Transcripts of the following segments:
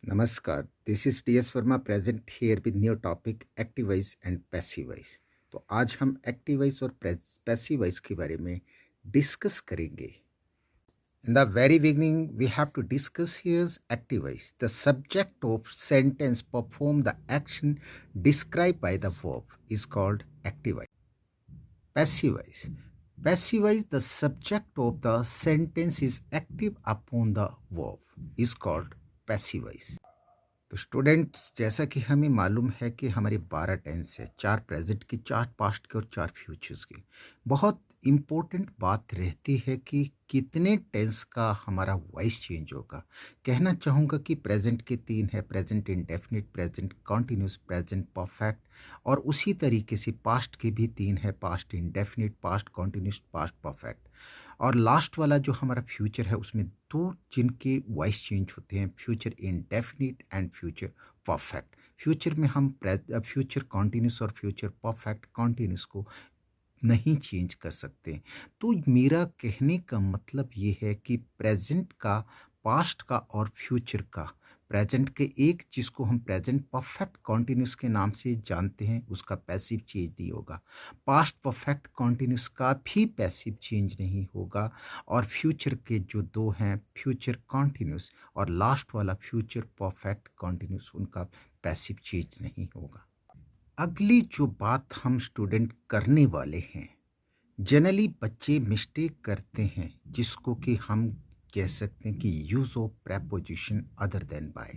नमस्कार, this is T S Verma present here with new topic active voice and passive voice. तो आज हम active voice और passive voice के बारे में डिस्कस करेंगे। In the very beginning, we have to discuss here's active voice. The subject of sentence perform the action described by the verb is called active voice. Passive voice. Passive voice, the subject of the sentence is active upon the verb is called passive voice. तो students, जैसा कि हमें मालूम है कि हमारे 12 tense है, 4 present की, 4 पास्ट के और 4 फ्यूचर्स की। बहुत इम्पोर्टेंट बात रहती है कि कितने टेंस का हमारा वॉइस चेंज होगा। कहना चाहूँगा कि प्रेजेंट के 3 है, present indefinite, present continuous, present perfect, और उसी तरीके से पास्ट के भी 3 है, past indefinite, past continuous, past perfect. और लास्ट वाला जो हमारा फ्यूचर है उसमें 2 जिनके वॉइस चेंज होते हैं, future indefinite and future perfect. Future में हम फ्यूचर कॉन्टिन्यूस और फ्यूचर परफेक्ट कॉन्टिन्यूस को नहीं चेंज कर सकते। तो मेरा कहने का मतलब ये है कि प्रेजेंट का, पास्ट का और फ्यूचर का, प्रेजेंट के एक जिसको हम प्रेजेंट परफेक्ट कॉन्टिन्यूस के नाम से जानते हैं उसका पैसिव चेंज नहीं होगा, पास्ट परफेक्ट कॉन्टिन्यूस का भी पैसिव चेंज नहीं होगा, और फ्यूचर के जो 2 हैं, फ्यूचर कॉन्टिन्यूस और लास्ट वाला फ्यूचर परफेक्ट कॉन्टिन्यूस, उनका पैसिव चेंज नहीं होगा। अगली जो बात हम स्टूडेंट करने वाले हैं, जनरली बच्चे मिस्टेक करते हैं जिसको कि हम कह सकते हैं कि use of preposition other than by.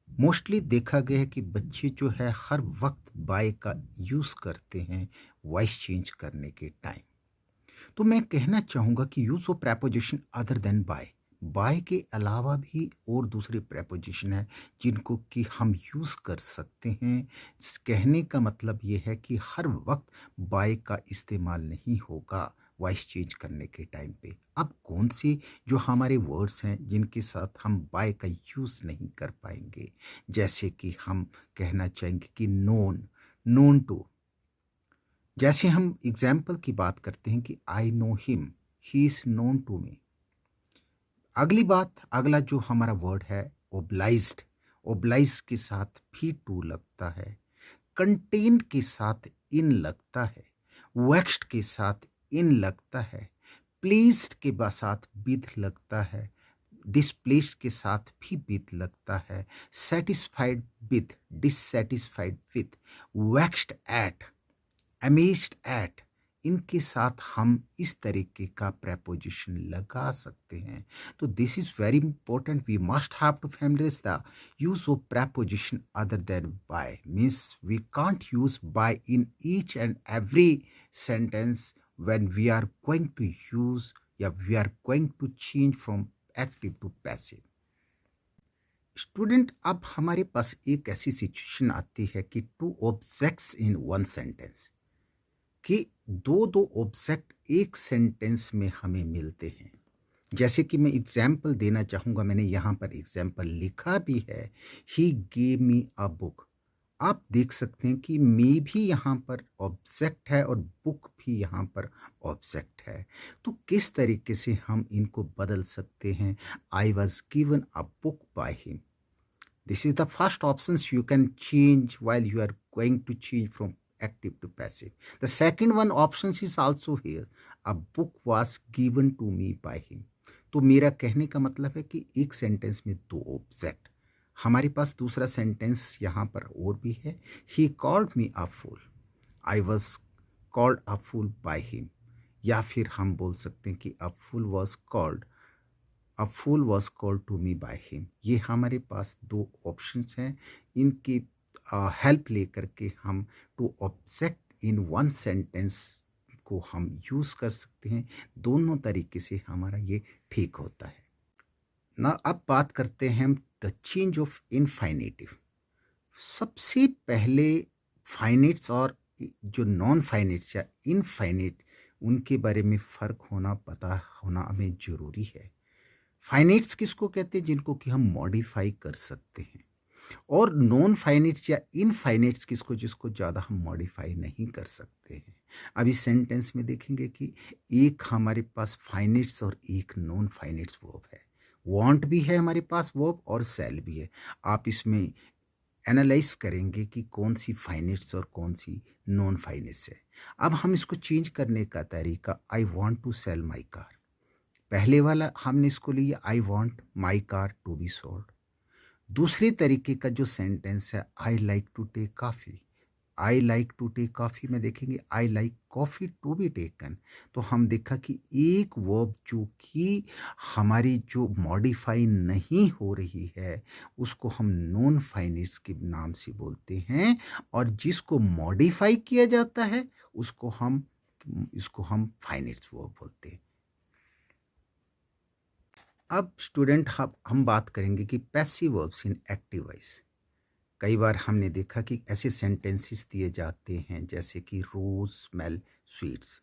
Mostly देखा गया है कि बच्चे जो है हर वक्त बाय का यूज़ करते हैं वॉइस चेंज करने के टाइम। तो मैं कहना चाहूँगा कि use of preposition other than by के अलावा भी और दूसरे प्रेपोजिशन हैं जिनको कि हम यूज़ कर सकते हैं। कहने का मतलब ये है कि हर वक्त बाय का इस्तेमाल नहीं होगा वॉइस चेंज करने के टाइम पे। अब कौन से जो हमारे वर्ड्स हैं जिनके साथ हम बाय का यूज़ नहीं कर पाएंगे, जैसे कि हम कहना चाहेंगे कि नोन टू। जैसे हम एग्जाम्पल की बात करते हैं कि I know him, he is known to me. अगली बात, अगला जो हमारा वर्ड है ओब्लाइज्ड, ओब्लाइज के साथ भी टू लगता है, कंटेन के साथ इन लगता है, वेक्स्ड के साथ इन लगता है, प्लीज्ड के साथ विद लगता है, डिस्प्लेस्ड के साथ भी विद लगता है, satisfied with, dissatisfied with, vexed at, amazed at, इनके साथ हम इस तरीके का प्रेपोजिशन लगा सकते हैं। तो this is very important, we must have to familiarise the use of preposition other than by, means we can't use by in each and every sentence when we are going to use, या we are going to change from active to passive। Student, अब हमारे पास एक ऐसी situation आती है कि 2 objects in 1 sentence, कि दो ऑब्जेक्ट एक सेंटेंस में हमें मिलते हैं। जैसे कि मैं एग्जाम्पल देना चाहूँगा, मैंने यहाँ पर एग्जाम्पल लिखा भी है, he gave me a book. आप देख सकते हैं कि मी भी यहाँ पर ऑब्जेक्ट है और बुक भी यहाँ पर ऑब्जेक्ट है। तो किस तरीके से हम इनको बदल सकते हैं? I was given a book by him, this is the first option you can change while you are going to change from active to passive. The second one option is also here, a book was given to me by him। तो मेरा कहने का मतलब है कि एक sentence में 2 object, हमारे पास दूसरा सेंटेंस यहाँ पर और भी है, he called me a fool, I was called a fool by him. या फिर हम बोल सकते हैं कि a fool was called to me by him. ये हमारे पास 2 ऑप्शंस हैं, इनकी हेल्प लेकर के हम 2 ऑब्जेक्ट इन 1 सेंटेंस को हम यूज़ कर सकते हैं। दोनों तरीके से हमारा ये ठीक होता है ना। अब बात करते हैं हम द चेंज ऑफ इनफाइनेटिव। सबसे पहले फाइनेट्स और जो नॉन फाइनेट्स या इनफाइनेट, उनके बारे में फ़र्क होना, पता होना हमें ज़रूरी है। फाइनेट्स किसको कहते हैं? जिनको कि हम मॉडिफाई कर सकते हैं। और नॉन फाइनेट्स या इनफाइनेट्स किसको? जिसको ज़्यादा हम मॉडिफाई नहीं कर सकते हैं। अब इस सेंटेंस में देखेंगे कि एक हमारे पास फाइनेट्स और एक नॉन फाइनेट्स वर्ब है। वांट भी है हमारे पास वर्ब और शैल भी है। आप इसमें एनालाइज करेंगे कि कौन सी फाइनेट्स और कौन सी नॉन फाइनेट्स है। अब हम इसको चेंज करने का तरीका, I want to sell my car. पहले वाला हमने इसको लिया, I want my car to be sold. दूसरे तरीके का जो सेंटेंस है, I like to take coffee. I like to take coffee में देखेंगे I like coffee to be taken. तो हम देखा कि एक वर्ब जो कि हमारी जो मॉडिफाई नहीं हो रही है उसको हम नॉन फाइनेट्स के नाम से बोलते हैं, और जिसको मॉडिफाई किया जाता है इसको हम फाइनेट्स वर्ब बोलते हैं। अब स्टूडेंट हम बात करेंगे कि passive verbs in active voice. कई बार हमने देखा कि ऐसे सेंटेंसेस दिए जाते हैं जैसे कि rose smell sweets,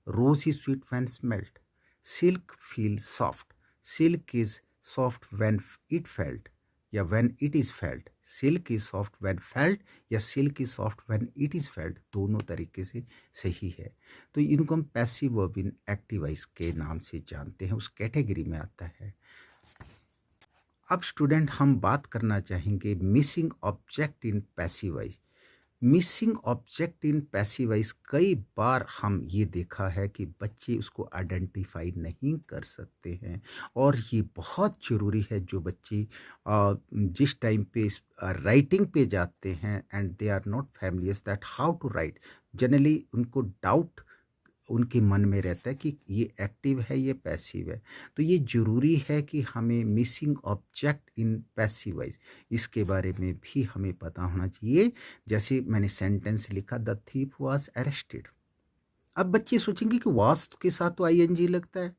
rose is sweet when smelled. Silk feel soft, silk is soft when it felt या when it is felt. Silk is soft when felt या silk is soft when it is felt, दोनों तरीके से सही है। तो इनको हम passive verb in active voice के नाम से जानते हैं, उस कैटेगरी में आता है। अब स्टूडेंट हम बात करना चाहेंगे missing object in passive voice. Missing object in passive voice कई बार हम ये देखा है कि बच्चे उसको आइडेंटिफाई नहीं कर सकते हैं, और ये बहुत ज़रूरी है जो बच्चे जिस टाइम पे राइटिंग पे जाते हैं and they are not familiars that how to write. Generally उनको डाउट उनके मन में रहता है कि ये एक्टिव है ये पैसिव है। तो ये ज़रूरी है कि हमें missing object in passive voice इसके बारे में भी हमें पता होना चाहिए। जैसे मैंने सेंटेंस लिखा, द थीफ वाज अरेस्टेड। अब बच्चे सोचेंगे कि वाज के साथ तो आईएनजी लगता है,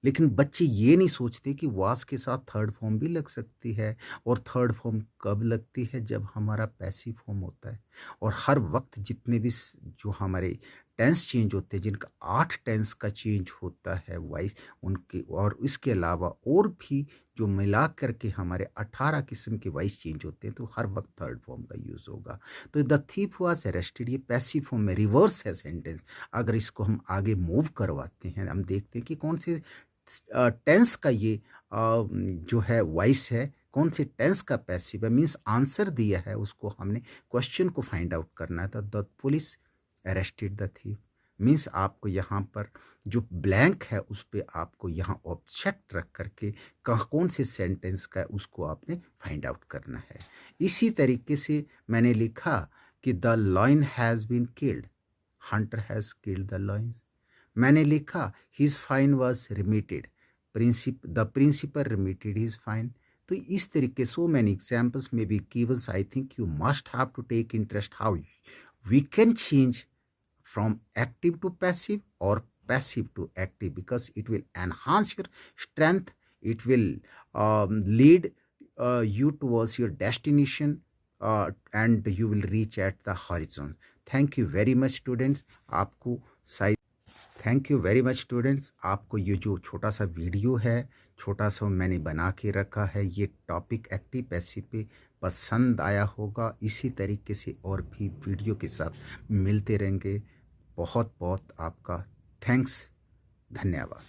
लेकिन बच्चे ये नहीं सोचते कि वास के साथ थर्ड फॉर्म भी लग सकती है, और थर्ड फॉर्म कब लगती है, जब हमारा पैसिव फॉर्म होता है। और हर वक्त जितने भी जो हमारे टेंस चेंज होते हैं, जिनका 8 टेंस का चेंज होता है वाइस उनके, और इसके अलावा और भी जो मिला करके हमारे 18 किस्म के वाइस चेंज होते हैं, तो हर वक्त थर्ड फॉर्म का यूज़ होगा। तो द थीफ वाज अरेस्टेड ये पैसिव फॉर्म में रिवर्स है सेंटेंस। अगर इसको हम आगे मूव करवाते हैं, हम देखते हैं कि कौन से टेंस का ये जो है वॉइस है, कौन से टेंस का पैसिव है, मीन्स आंसर दिया है उसको हमने क्वेश्चन को फाइंड आउट करना है। तो the police arrested the thief means आपको यहाँ पर जो ब्लैंक है उस पर आपको यहाँ ऑब्जेक्ट रख करके कौन से सेंटेंस का है उसको आपने फाइंड आउट करना है। इसी तरीके से मैंने लिखा कि the lion has been killed, hunter has killed the lions. मैंने लिखा his fine was remitted, the principal remitted his fine. तो इस तरीके सो मैनी एग्जाम्पल्स में be given. I think you must have to take interest how we can change from active to passive or passive to active, because it will enhance your strength, it will lead you towards your destination, and you will reach at the horizon. Thank you very much students। आपको शायद thank you very much students. आपको ये जो छोटा सा video है, छोटा सा मैंने बना के रखा है, ये टॉपिक एक्टिव पैसिव पे पसंद आया होगा। इसी तरीके से और भी वीडियो के साथ मिलते रहेंगे। बहुत बहुत आपका थैंक्स, धन्यवाद।